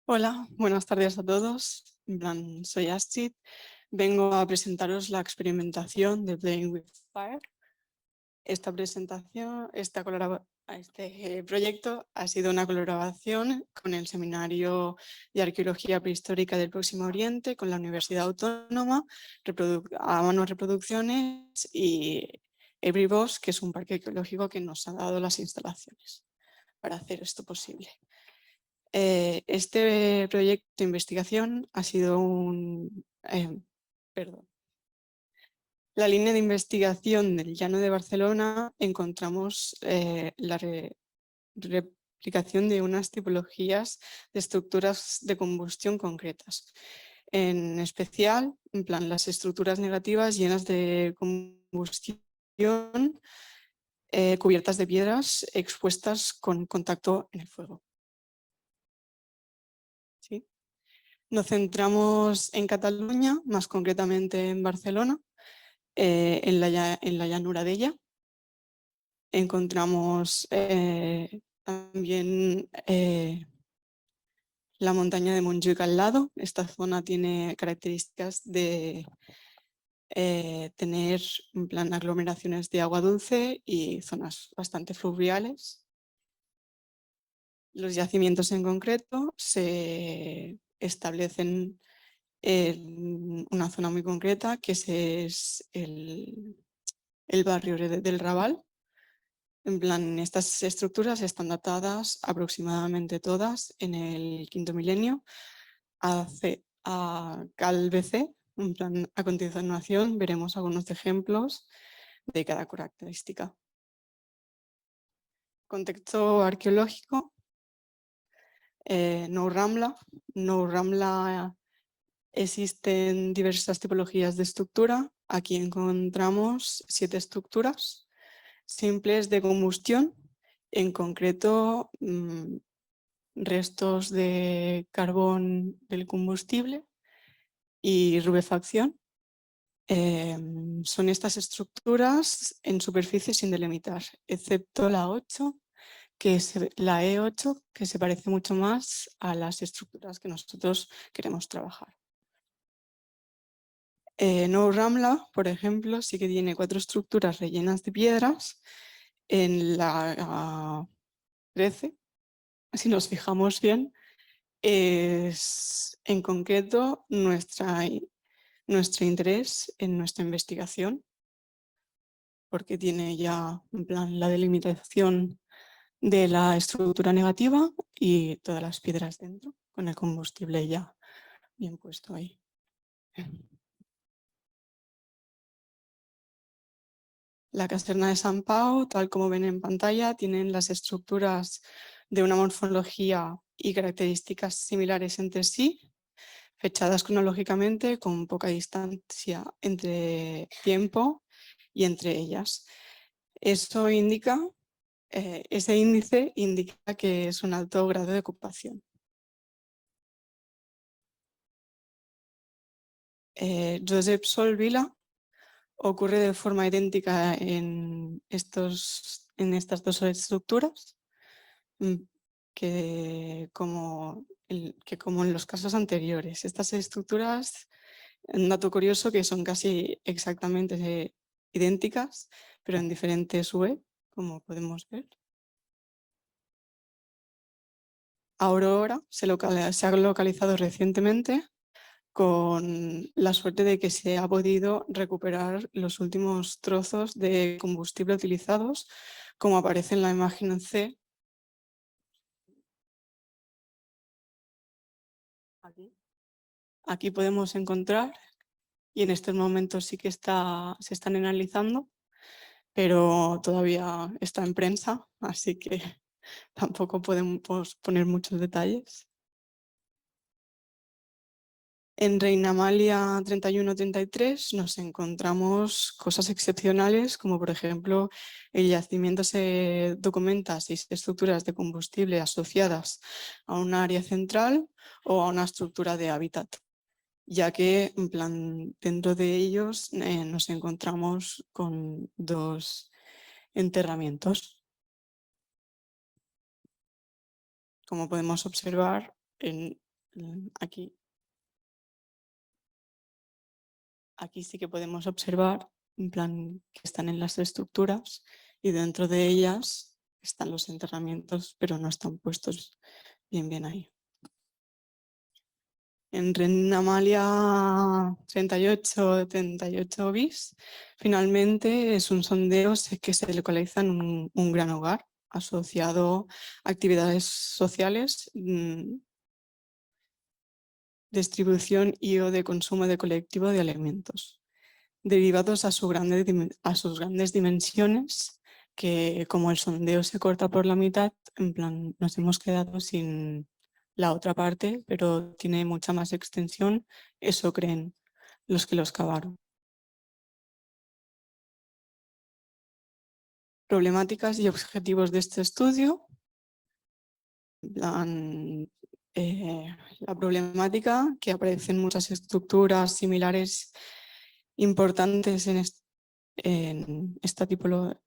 Hola, buenas tardes a todos. Soy Astrid. Vengo a presentaros la experimentación de Playing with Fire. Este proyecto ha sido una colaboración con el Seminario de Arqueología Prehistórica del Próximo Oriente, con la Universidad Autónoma, a Manos Reproducciones y EbriBos, que es un parque arqueológico que nos ha dado las instalaciones para hacer esto posible. Este proyecto de investigación ha sido la línea de investigación del Llano de Barcelona. Encontramos la replicación de unas tipologías de estructuras de combustión concretas. En especial, las estructuras negativas llenas de combustión, cubiertas de piedras expuestas con contacto en el fuego. ¿Sí? Nos centramos en Cataluña, más concretamente en Barcelona, en la llanura de ella. Encontramos también la montaña de Montjuic al lado. Esta zona tiene características de tener aglomeraciones de agua dulce y zonas bastante fluviales. Los yacimientos en concreto se establecen en una zona muy concreta, que es el barrio del Raval. Estas estructuras están datadas aproximadamente todas en el quinto milenio a CalBC. A continuación veremos algunos ejemplos de cada característica. Contexto arqueológico. Nou Rambla existen diversas tipologías de estructura. Aquí encontramos 7 estructuras simples de combustión, en concreto restos de carbón del combustible y rubefacción. Son estas estructuras en superficie sin delimitar, excepto la E8, que se parece mucho más a las estructuras que nosotros queremos trabajar. Nou Rambla, por ejemplo, sí que tiene 4 estructuras rellenas de piedras. En la 13, si nos fijamos bien, es en concreto nuestro interés en nuestra investigación, porque tiene ya la delimitación de la estructura negativa y todas las piedras dentro, con el combustible ya bien puesto ahí. La caserna de Sant Pau, tal como ven en pantalla, tienen las estructuras de una morfología y características similares entre sí, fechadas cronológicamente con poca distancia entre tiempo y entre ellas. Ese índice indica que es un alto grado de ocupación. Josep Sol Vila ocurre de forma idéntica en estas dos estructuras, que como en los casos anteriores. Estas estructuras, un dato curioso, que son casi exactamente idénticas, pero en diferentes web, como podemos ver. Aurora se ha localizado recientemente, con la suerte de que se ha podido recuperar los últimos trozos de combustible utilizados, como aparece en la imagen C. Aquí podemos encontrar, y en estos momentos sí que se están analizando, pero todavía está en prensa, así que tampoco podemos poner muchos detalles. En Reina Amalia 31-33 nos encontramos cosas excepcionales, como por ejemplo el yacimiento se documenta 6 estructuras de combustible asociadas a un área central o a una estructura de hábitat, ya que dentro de ellos nos encontramos con 2 enterramientos. Como podemos observar, Aquí, aquí sí que podemos observar, en plan, que están en las estructuras y dentro de ellas están los enterramientos, pero no están puestos bien ahí. En Reina Amalia 38 bis, finalmente es un sondeo que se localiza en un gran hogar asociado a actividades sociales, distribución y o de consumo de colectivo de alimentos, derivados a sus grandes dimensiones, que como el sondeo se corta por la mitad, en plan nos hemos quedado sin la otra parte, pero tiene mucha más extensión, eso creen los que los cavaron. Problemáticas y objetivos de este estudio. La problemática, que aparecen muchas estructuras similares importantes en esta tipología.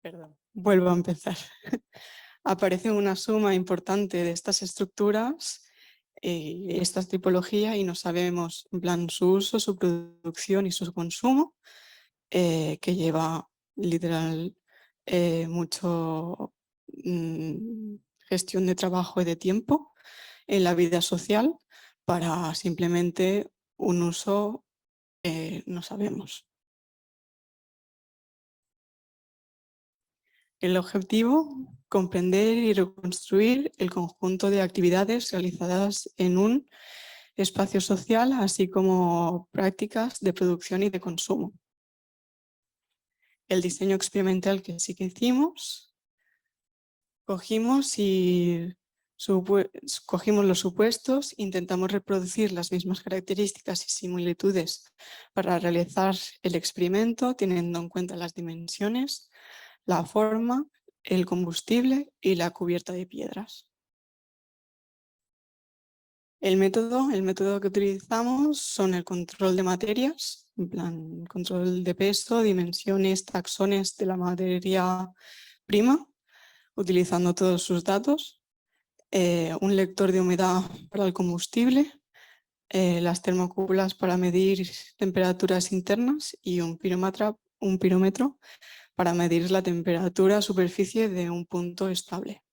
Perdón, vuelvo a empezar. Aparece una suma importante de estas estructuras, esta tipología, y no sabemos en plan su uso, su producción y su consumo, que lleva literal mucho gestión de trabajo y de tiempo en la vida social para simplemente un uso no sabemos. El objetivo, comprender y reconstruir el conjunto de actividades realizadas en un espacio social, así como prácticas de producción y de consumo. El diseño experimental que sí que hicimos, cogimos los supuestos, intentamos reproducir las mismas características y similitudes para realizar el experimento, teniendo en cuenta las dimensiones, la forma, el combustible y la cubierta de piedras. El método que utilizamos son el control de materias, en plan control de peso, dimensiones, taxones de la materia prima, utilizando todos sus datos, un lector de humedad para el combustible, las termocúpulas para medir temperaturas internas y un pirómetro para medir la temperatura a superficie de un punto estable.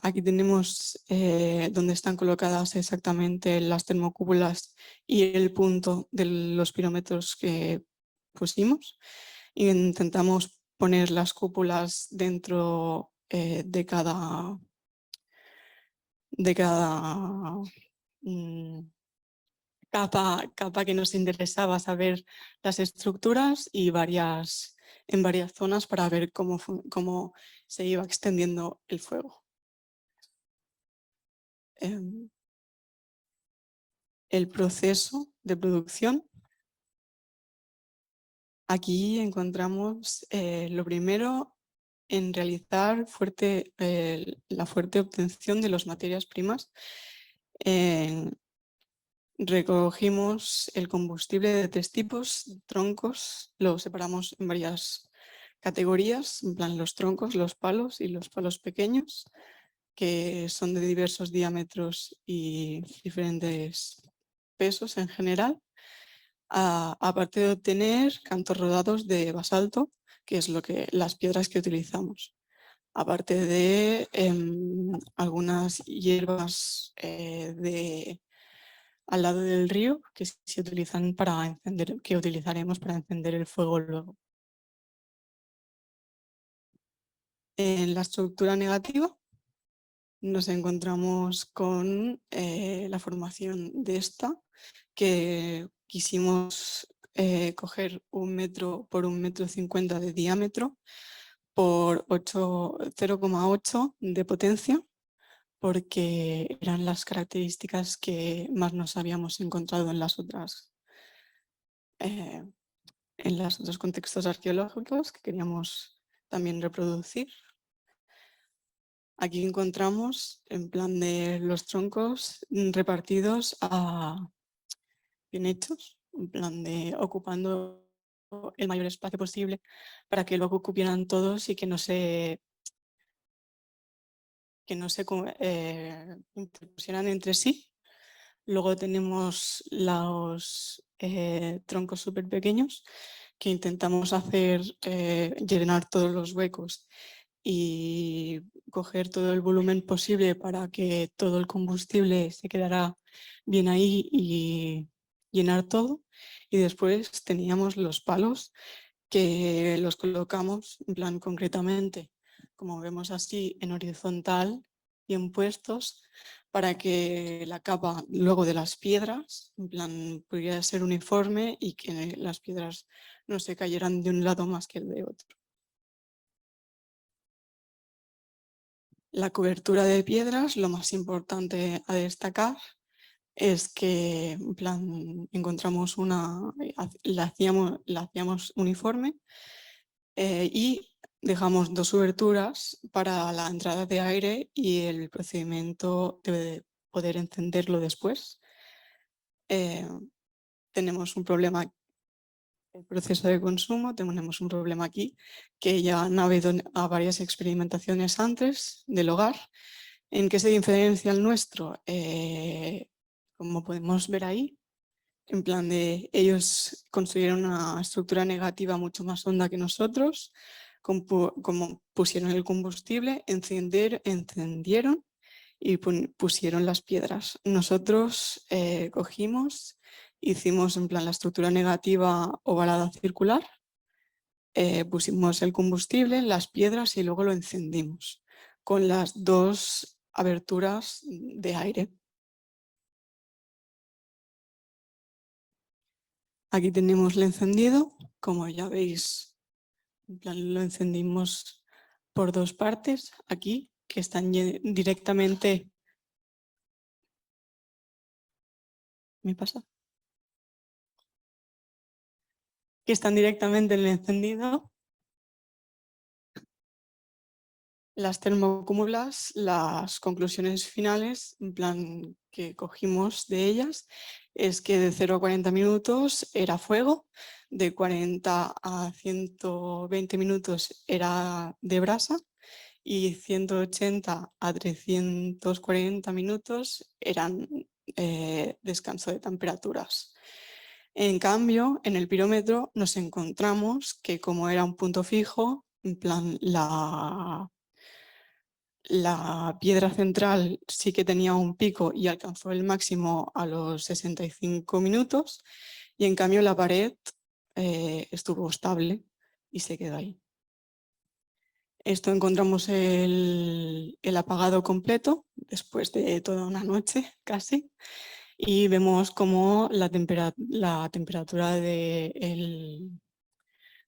Aquí tenemos donde están colocadas exactamente las termocúpulas y el punto de los pirómetros que pusimos. E intentamos poner las cúpulas dentro de cada mm, capa que nos interesaba saber las estructuras y en varias zonas para ver cómo se iba extendiendo el fuego. El proceso de producción. Aquí encontramos lo primero en realizar la fuerte obtención de las materias primas. Recogimos el combustible de 3 tipos, troncos, lo separamos en varias categorías, en plan los troncos, los palos y los palos pequeños, que son de diversos diámetros y diferentes pesos en general. Aparte de obtener cantos rodados de basalto, que es las piedras que utilizamos. Aparte de algunas hierbas al lado del río que se utilizan que utilizaremos para encender el fuego luego. En la estructura negativa nos encontramos con la formación de esta, que quisimos coger 1 metro por 1,50 m de diámetro por 0,8 de potencia, porque eran las características que más nos habíamos encontrado en los otros contextos arqueológicos que queríamos también reproducir. Aquí encontramos en plan de los troncos repartidos bien hechos, en plan de ocupando el mayor espacio posible para que luego cupieran todos y que no se que no se interpusieran entre sí. Luego tenemos los troncos súper pequeños que intentamos hacer llenar todos los huecos y coger todo el volumen posible para que todo el combustible se quedara bien ahí y llenar todo. Y después teníamos los palos que los colocamos en plan concretamente, como vemos así, en horizontal y en puestos para que la capa luego de las piedras en plan pudiera ser uniforme y que las piedras no se cayeran de un lado más que el de otro. La cobertura de piedras, lo más importante a destacar es que en plan encontramos la hacíamos uniforme y dejamos dos oberturas para la entrada de aire y el procedimiento de poder encenderlo después. Eh, tenemos un problema, el proceso de consumo, tenemos un problema aquí, que ya han habido varias experimentaciones antes del hogar. ¿En qué se diferencia el nuestro? Como podemos ver ahí, en plan de ellos construyeron una estructura negativa mucho más honda que nosotros, como pusieron el combustible, encendieron y pusieron las piedras. Nosotros cogimos, hicimos en plan la estructura negativa ovalada circular, pusimos el combustible, las piedras y luego lo encendimos con las dos aberturas de aire. Aquí tenemos el encendido, como ya veis, en plan, lo encendimos por dos partes aquí, que están directamente... ¿Me pasa? Que están directamente en el encendido. Las termocúmulas, las conclusiones finales, en plan que cogimos de ellas, es que de 0 a 40 minutos era fuego, de 40 a 120 minutos era de brasa y 180 a 340 minutos eran descanso de temperaturas. En cambio, en el pirómetro nos encontramos que como era un punto fijo, en plan la piedra central sí que tenía un pico y alcanzó el máximo a los 65 minutos y en cambio la pared estuvo estable y se quedó ahí. Esto encontramos el apagado completo después de toda una noche casi y vemos cómo la temperatura de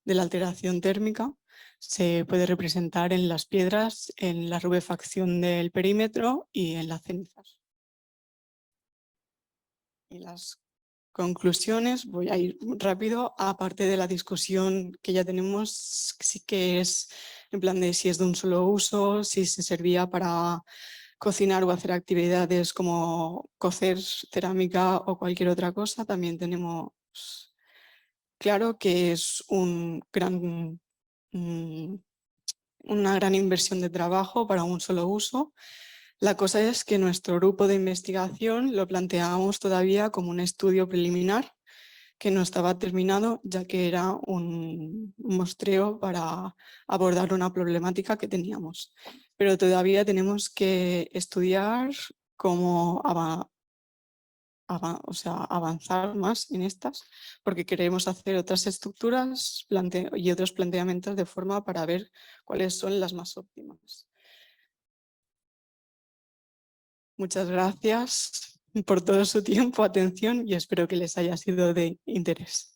la alteración térmica se puede representar en las piedras, en la rubefacción del perímetro y en las cenizas. Y las conclusiones, voy a ir rápido, aparte de la discusión que ya tenemos, sí que es en plan de si es de un solo uso, si se servía para cocinar o hacer actividades como cocer cerámica o cualquier otra cosa. También tenemos claro que es una gran inversión de trabajo para un solo uso. La cosa es que nuestro grupo de investigación lo planteábamos todavía como un estudio preliminar que no estaba terminado, ya que era un muestreo para abordar una problemática que teníamos. Pero todavía tenemos que estudiar cómo avanzar más en estas, porque queremos hacer otras estructuras y otros planteamientos de forma para ver cuáles son las más óptimas. Muchas gracias por todo su tiempo, atención y espero que les haya sido de interés.